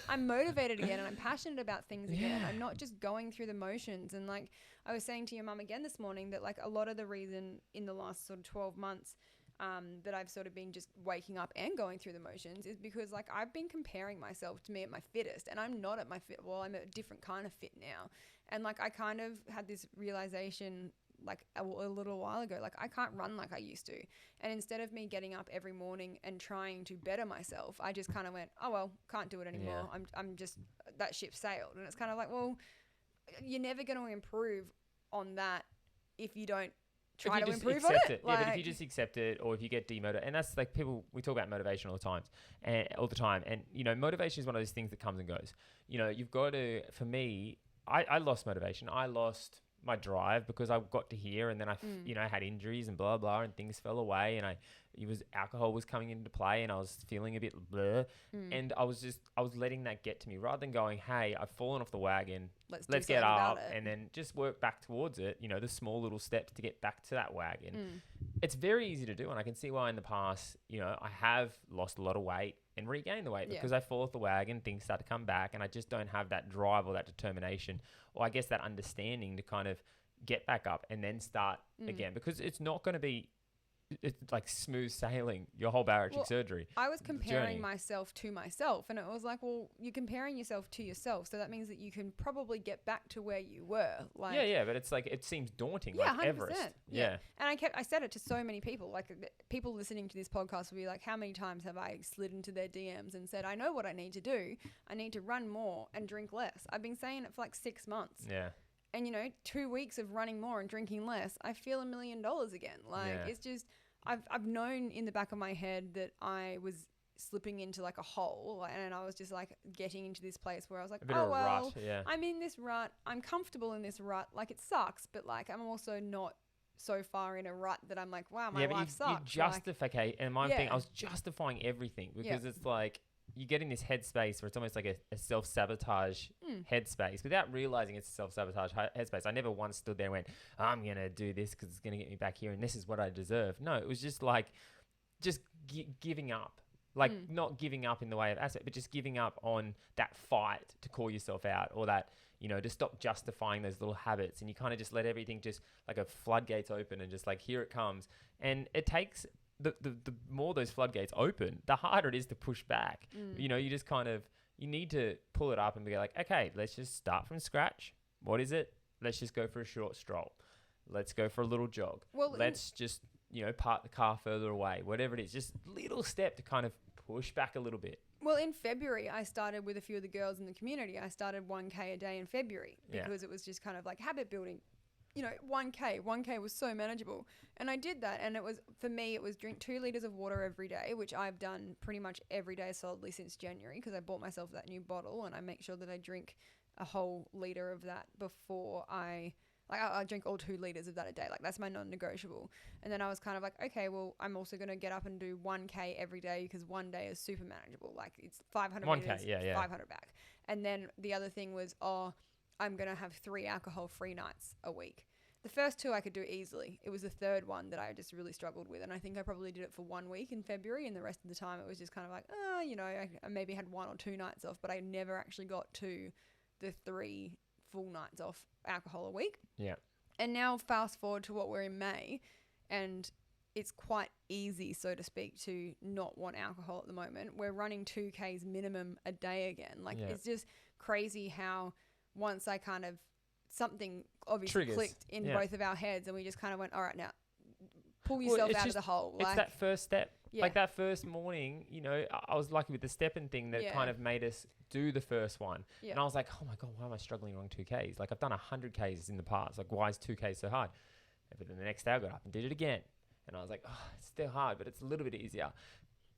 I'm motivated again, and I'm passionate about things again. I'm not just going through the motions. And like I was saying to your mum again this morning, that like a lot of the reason in the last sort of 12 months that I've sort of been just waking up and going through the motions is because like I've been comparing myself to me at my fittest, and I'm not at my fit. Well, I'm at a different kind of fit now. And like I kind of had this realization like a little while ago, like I can't run like I used to. And instead of me getting up every morning and trying to better myself, I just kind of went, oh, well, can't do it anymore. Yeah. I'm just, that ship sailed. And it's kind of like, well, you're never going to improve on that if you don't try to improve on it. Like, but if you just accept it, or if you get demotivated, and that's like we talk about motivation all the time. And, motivation is one of those things that comes and goes. You've got to, for me, I lost motivation. I lost my drive because I got to here, and then I had injuries and blah, blah, and things fell away, and alcohol was coming into play, and I was feeling a bit bleh. And I was letting that get to me rather than going, hey, I've fallen off the wagon. Let's get up and then just work back towards it. The small little steps to get back to that wagon. It's very easy to do. And I can see why in the past, I have lost a lot of weight and regained the weight because I fall off the wagon, things start to come back, and I just don't have that drive or that determination, or I guess that understanding to kind of get back up and then start again, because it's not going to be, it's like smooth sailing your whole bariatric surgery. I was comparing myself to myself, and it was like, well, you're comparing yourself to yourself, so that means that you can probably get back to where you were. Like, but it's like, it seems daunting, like 100%. Everest. Yeah. And I said it to so many people, like people listening to this podcast will be like, how many times have I slid into their DMs and said, I know what I need to do. I need to run more and drink less. I've been saying it for like 6 months. Yeah. And 2 weeks of running more and drinking less, I feel $1 million again. Like it's just, I've known in the back of my head that I was slipping into like a hole, and I was just like getting into this place where I was like, oh well, rut, I'm in this rut. I'm comfortable in this rut. Like it sucks, but like I'm also not so far in a rut that I'm like, wow, my life sucks. You justify, and my thing, I was justifying everything because it's like, you get in this headspace where it's almost like a self-sabotage headspace without realizing it's a self-sabotage headspace. I never once stood there and went, I'm going to do this because it's going to get me back here and this is what I deserve. No, it was just like just giving up. Like not giving up in the way of aspect, but just giving up on that fight to call yourself out, or that, you know, to stop justifying those little habits, and you kind of just let everything just like a floodgates open and just like, here it comes. And it takes the more those floodgates open, the harder it is to push back. You know, you just kind of, you need to pull it up and be like, okay, let's just start from scratch. What is it? Let's just go for a short stroll. Let's go for a little jog. Well, let's just, you know, park the car further away, whatever it is, just little step to kind of push back a little bit. Well, in February, I started with a few of the girls in the community. I started 1K a day in February because it was just kind of like habit building. You know, 1K was so manageable. And I did that. And it was, for me, it was drink 2 liters of water every day, which I've done pretty much every day solidly since January, because I bought myself that new bottle and I make sure that I drink a whole liter of that before I drink all 2 liters of that a day. Like, that's my non-negotiable. And then I was kind of like, okay, well, I'm also going to get up and do 1K every day, because one day is super manageable. Like, it's 500 meters, 500 back. And then the other thing was, I'm going to have 3 alcohol-free nights a week. The first 2 I could do easily. It was the third one that I just really struggled with. And I think I probably did it for 1 week in February, and the rest of the time it was just kind of like, you know, I maybe had 1 or 2 nights off, but I never actually got to the 3 full nights off alcohol a week. Yeah. And now fast forward to what we're in May, and it's quite easy, so to speak, to not want alcohol at the moment. We're running 2Ks minimum a day again. Like, it's just crazy how once I kind of, something obviously clicked in both of our heads, and we just kind of went, all right, now pull yourself out of the hole. It's that first step. Like that first morning, you know, I was lucky with the stepping thing that kind of made us do the first one. Yeah. And I was like, oh my God, why am I struggling along 2Ks? Like, I've done 100Ks in the past. Like, why is 2K so hard? But then the next day I got up and did it again. And I was like, oh, it's still hard, but it's a little bit easier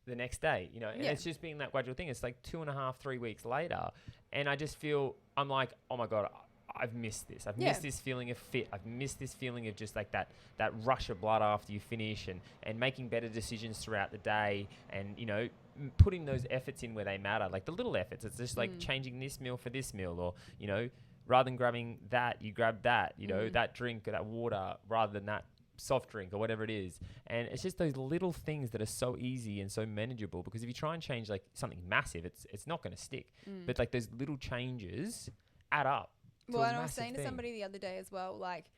the next day, you know. And it's just being that gradual thing. It's like 2.5, 3 weeks later. And I just feel, I'm like, oh my God, I've missed this. I've missed this feeling of fit. I've missed this feeling of just like that rush of blood after you finish, and making better decisions throughout the day, and, you know, putting those efforts in where they matter, like the little efforts. It's just like changing this meal for this meal, or, you know, rather than grabbing that, you grab that, you know, that drink or that water rather than that soft drink or whatever it is. And it's just those little things that are so easy and so manageable, because if you try and change like something massive, it's not going to stick. But like those little changes add up. Well, and I was saying to somebody the other day as well, like,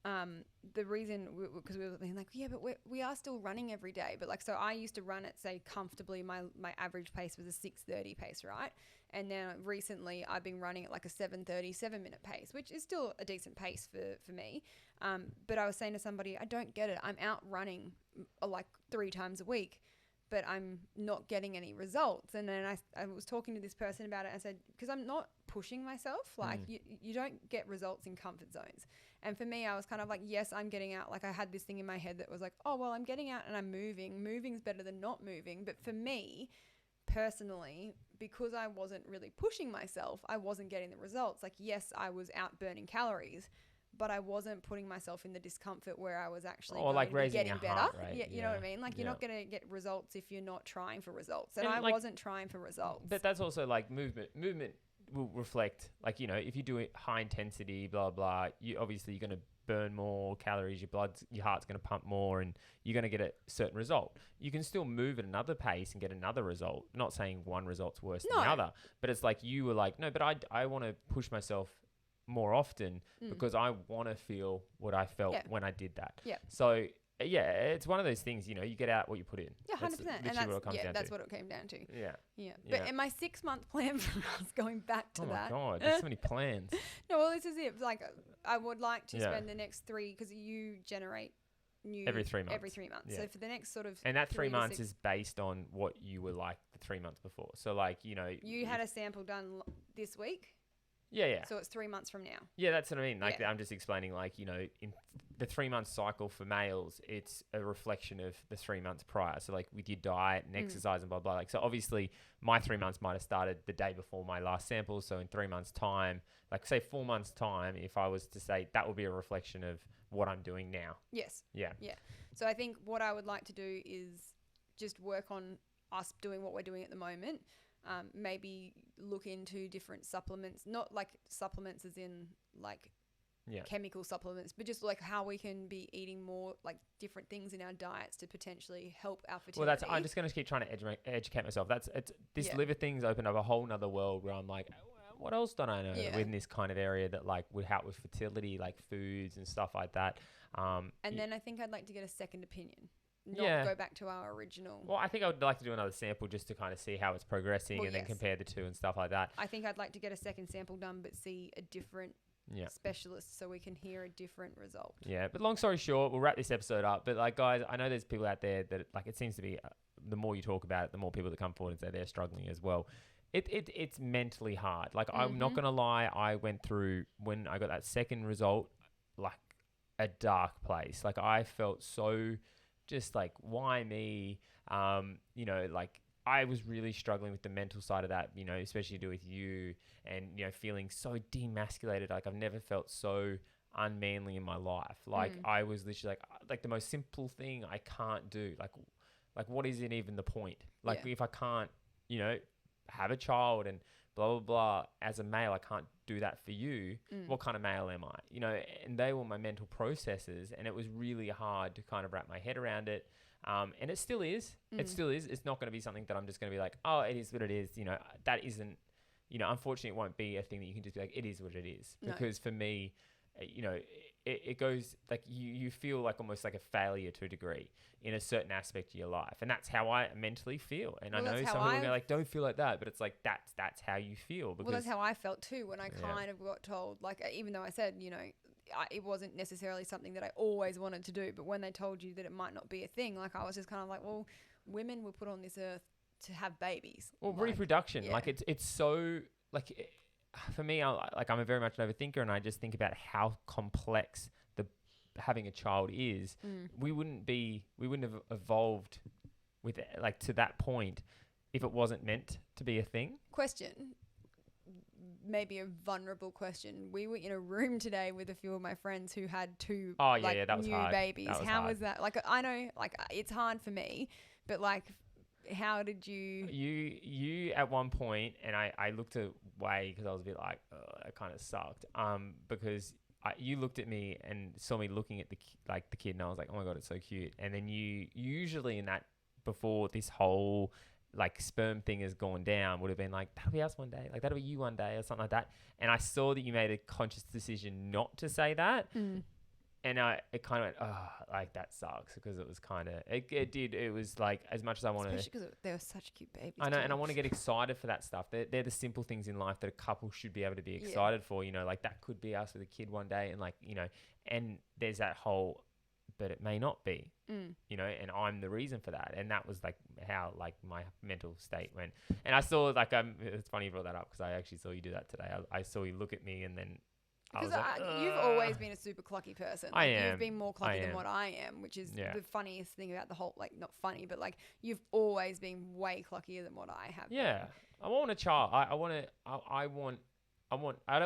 the reason, because we were being like, yeah, but we are still running every day. But like, so I used to run at, say, comfortably, my average pace was a 6:30 pace, right? And now recently I've been running at like a 7:30, 7-minute pace, which is still a decent pace for me. But I was saying to somebody, I don't get it. I'm out running like 3 times a week, but I'm not getting any results. And then I was talking to this person about it. I said, because I'm not pushing myself. Like, you don't get results in comfort zones. And for me, I was kind of like, yes, I'm getting out. Like, I had this thing in my head that was like, oh, well, I'm getting out and I'm moving. Moving's better than not moving. But for me, personally, because I wasn't really pushing myself, I wasn't getting the results. Like, getting I was out burning calories, but I wasn't putting myself in the discomfort where I was actually getting better. You know what I mean? Like, you're not going to get results if you're not trying for results. And I wasn't trying for results. But that's also like movement. Movement will reflect, like, you know, if you do it high intensity, blah, blah, you're going to burn more calories, your heart's going to pump more, and you're going to get a certain result. You can still move at another pace and get another result. Not saying one result's worse than the other, but it's like you were like, no, but I want to push myself more often because I want to feel what I felt when I did that. Yeah. So it's one of those things, you know, you get out what you put in. Yeah, 100%. And that's what it came down to. Yeah. Yeah. But in my 6-month plan for us, going back to that. Oh my God, there's so many plans. No, well, this is it. Like, I would like to spend the next 3, because you generate new every 3 months. Yeah. So for the next sort of, and that 3 months is based on what you were like the 3 months before. So like, you know, you had a sample done this week. Yeah. So it's 3 months from now. Yeah, that's what I mean. Like, I'm just explaining, like, you know, in the 3-month cycle for males, it's a reflection of the 3 months prior. So like with your diet and exercise and blah, blah. Like, so obviously my 3 months might have started the day before my last sample. So in 3 months time, like say 4 months time, if I was to say, that would be a reflection of what I'm doing now. Yes. Yeah. Yeah. So I think what I would like to do is just work on us doing what we're doing at the moment. maybe look into different supplements, not like supplements as in like chemical supplements, but just like how we can be eating more like different things in our diets to potentially help our fertility. Well, I'm just going to keep trying to educate myself. This liver thing's opened up a whole nother world where I'm like, what else don't I know in this kind of area that like would help with fertility, like foods and stuff like that. And then I think I'd like to get a second opinion. Not go back to our original. Well, I think I would like to do another sample just to kind of see how it's progressing and then compare the two and stuff like that. I think I'd like to get a second sample done, but see a different specialist so we can hear a different result. Yeah, but long story short, we'll wrap this episode up. But like, guys, I know there's people out there that like it seems to be the more you talk about it, the more people that come forward and say they're struggling as well. It's mentally hard. Like, I'm not going to lie. I went through, when I got that second result, like a dark place. Like, I felt so just like, why me? You know, like I was really struggling with the mental side of that, you know, especially to do with you and, you know, feeling so demasculated. Like, I've never felt so unmanly in my life. Like, I was literally like the most simple thing I can't do. Like what is it even the point? Like, if I can't, you know, have a child and blah, blah, blah, as a male, I can't do that for you. What kind of male am I? You know, and they were my mental processes, and it was really hard to kind of wrap my head around it. And it still is. It still is. It's not going to be something that I'm just going to be like, oh, it is what it is. You know, that isn't, you know, unfortunately, it won't be a thing that you can just be like, it is what it is. No. Because for me, you know, it goes like you feel like almost like a failure to a degree in a certain aspect of your life. And that's how I mentally feel. And I know some people go like, don't feel like that. But it's like, that's how you feel. Because, well, that's how I felt too when I kind of got told, like, even though I said, you know, it wasn't necessarily something that I always wanted to do. But when they told you that it might not be a thing, like, I was just kind of like, well, women were put on this earth to have babies. Well, like, reproduction. Yeah. Like, it's so, like, for me, I'm a very much an overthinker, and I just think about how complex having a child is. We wouldn't have evolved with like to that point if it wasn't meant to be a thing. Question, maybe a vulnerable question. We were in a room today with a few of my friends who had two that was new hard. Babies. How was that? Like, I know, like, it's hard for me, but like, how did you? You at one point, and I looked away because I was a bit like, oh, that kind of sucked. Because you looked at me and saw me looking at the kid, and I was like, oh my God, it's so cute. And then you usually in that, before this whole like sperm thing has gone down, would have been like, that'll be us one day, like that'll be you one day or something like that. And I saw that you made a conscious decision not to say that. And it kind of went, oh, like that sucks, because it was kind of, it was like, as much as I wanted, especially because they were such cute babies. I know, and I want to get excited for that stuff. They're the simple things in life that a couple should be able to be excited for, you know, like that could be us with a kid one day, and like, you know, and there's that whole, but it may not be, you know, and I'm the reason for that. And that was like how like my mental state went. And I saw like, it's funny you brought that up, because I actually saw you do that today. I saw you look at me, and then because you've always been a super clucky person. Like, I am. You've been more clucky than what I am, which is the funniest thing about the whole, like, not funny, but like, you've always been way cluckier than what I have. Yeah. Been. I want a child. I don't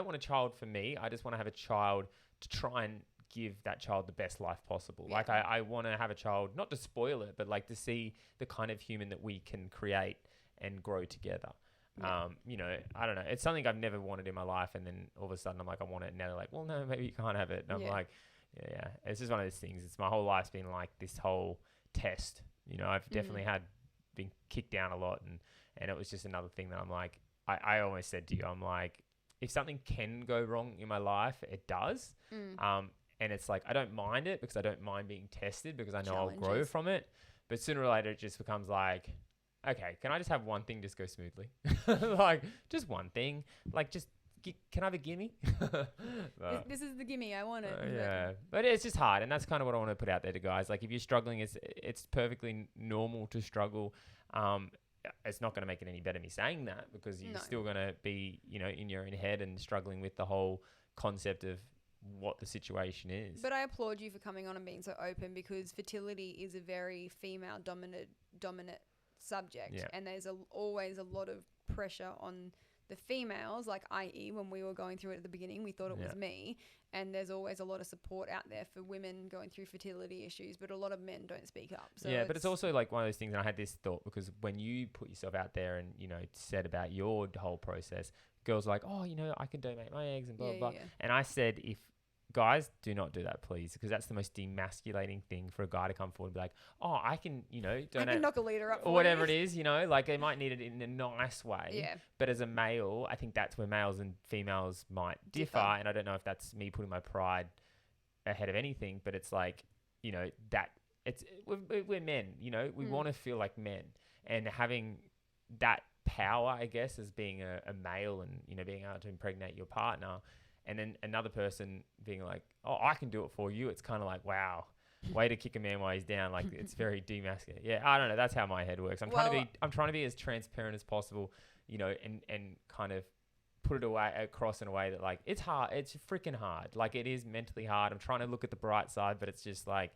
want a child for me. I just want to have a child to try and give that child the best life possible. Yeah. Like, I want to have a child, not to spoil it, but like to see the kind of human that we can create and grow together. Yeah. You know, I don't know. It's something I've never wanted in my life, and then all of a sudden I'm like, I want it, and now they're like, well, no, maybe you can't have it. And I'm like, yeah. It's just one of those things. It's my whole life's been like this whole test. You know, I've definitely been kicked down a lot, and it was just another thing that I'm like, I always said to you, I'm like, if something can go wrong in my life, it does. And it's like, I don't mind it, because I don't mind being tested, because I know I'll grow from it. But sooner or later, it just becomes like, okay, can I just have one thing just go smoothly? Like, just one thing. Like, just, can I have a gimme? This is the gimme. I want it. Yeah. But it's just hard. And that's kind of what I want to put out there to guys. Like, if you're struggling, it's perfectly normal to struggle. It's not going to make it any better me saying that, because you're still going to be, you know, in your own head and struggling with the whole concept of what the situation is. But I applaud you for coming on and being so open, because fertility is a very female dominant subject, and there's always a lot of pressure on the females, like i.e. when we were going through it at the beginning, we thought it was me. And there's always a lot of support out there for women going through fertility issues, but a lot of men don't speak up. So but it's also like one of those things, and I had this thought, because when you put yourself out there and, you know, said about your whole process, girls are like, oh, you know, I can donate my eggs and blah, blah, blah. And I said, if guys, do not do that, please, because that's the most demasculating thing for a guy to come forward and be like, oh, I can, you know, donate. I can knock a litre up or whatever it is, you know, like they might need it in a nice way. Yeah. But as a male, I think that's where males and females might differ. And I don't know if that's me putting my pride ahead of anything, but it's like, you know, that we're men, you know, we want to feel like men, and having that power, I guess, as being a male and, you know, being able to impregnate your partner, and then another person being like, oh, I can do it for you. It's kind of like, wow, way to kick a man while he's down. Like, it's very demasculating. Yeah, I don't know. That's how my head works. I'm trying to be as transparent as possible, you know, and kind of put it across in a way that, like, it's hard. It's freaking hard. Like, it is mentally hard. I'm trying to look at the bright side, but it's just like,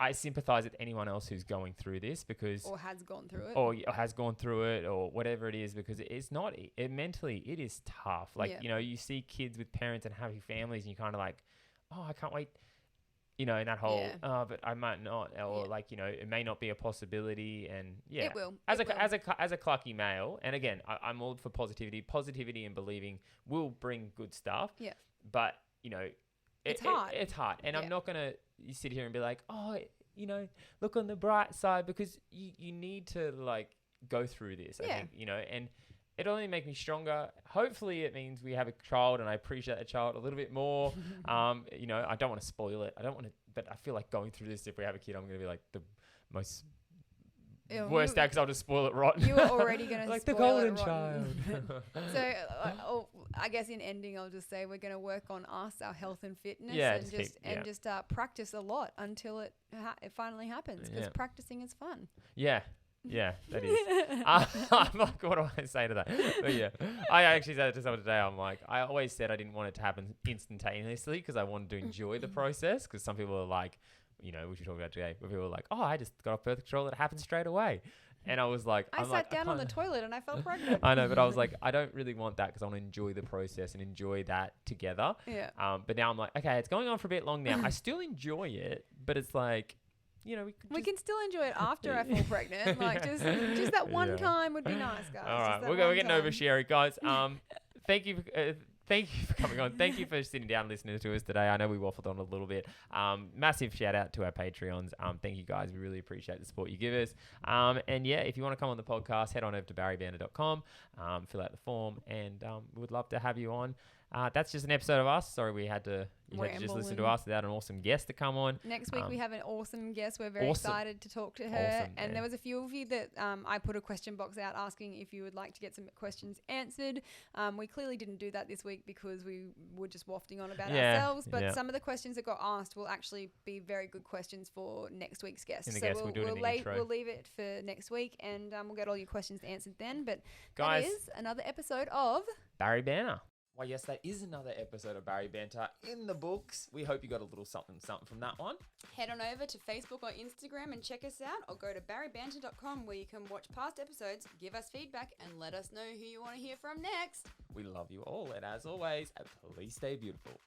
I sympathize with anyone else who's going through this, because or has gone through it or whatever it is, because it's not mentally, it is tough. Like, you know, you see kids with parents and having families, and you kind of like, oh, I can't wait, you know, in that whole but I might not, or like, you know, it may not be a possibility. And it will as a clucky male, and again, I'm all for positivity and believing will bring good stuff, but, you know, it's hard. And I'm not going to sit here and be like, oh, you know, look on the bright side, because you need to, like, go through this, I think, you know, and it'll only make me stronger. Hopefully it means we have a child and I appreciate the child a little bit more. You know, I don't want to spoil it. But I feel like going through this, if we have a kid, I'm going to be like the most worst dad, because I'll just spoil it rotten. You were already going to like spoil the golden it child. So I guess in ending, I'll just say we're going to work on us, our health and fitness, and just practice a lot until it finally happens, because practicing is fun. Yeah, that is. I'm like, what do I say to that? But yeah, I actually said it to someone today. I'm like, I always said I didn't want it to happen instantaneously, because I wanted to enjoy the process, because some people are like, you know, which we talked about today, where people were like, oh, I just got off birth control, it happened straight away. And I was like, I sat down on the toilet and I felt pregnant. I know, but I was like, I don't really want that, because I want to enjoy the process and enjoy that together. Yeah. But now I'm like, okay, it's going on for a bit long now. I still enjoy it, but it's like, you know, we can still enjoy it after I fall pregnant. Like just that one time would be nice, guys. All right, we're getting over Sherry, guys. Thank you. Thank you for coming on. Thank you for sitting down and listening to us today. I know we waffled on a little bit. Massive shout out to our Patreons. Thank you guys. We really appreciate the support you give us. And yeah, if you want to come on the podcast, head on over to baribanter.com, fill out the form, and we would love to have you on. That's just an episode of us. Sorry, you had to just listen to us without an awesome guest to come on. Next week we have an awesome guest. We're very excited to talk to her. And there was a few of you that I put a question box out asking if you would like to get some questions answered. We clearly didn't do that this week because we were just wafting on about ourselves. But some of the questions that got asked will actually be very good questions for next week's guest. We'll leave it for next week, and we'll get all your questions answered then. But guys, that is another episode of Bari Banter. Why, yes, that is another episode of Bari Banter in the books. We hope you got a little something from that one. Head on over to Facebook or Instagram and check us out, or go to baribanter.com, where you can watch past episodes, give us feedback, and let us know who you want to hear from next. We love you all, and as always, please stay beautiful.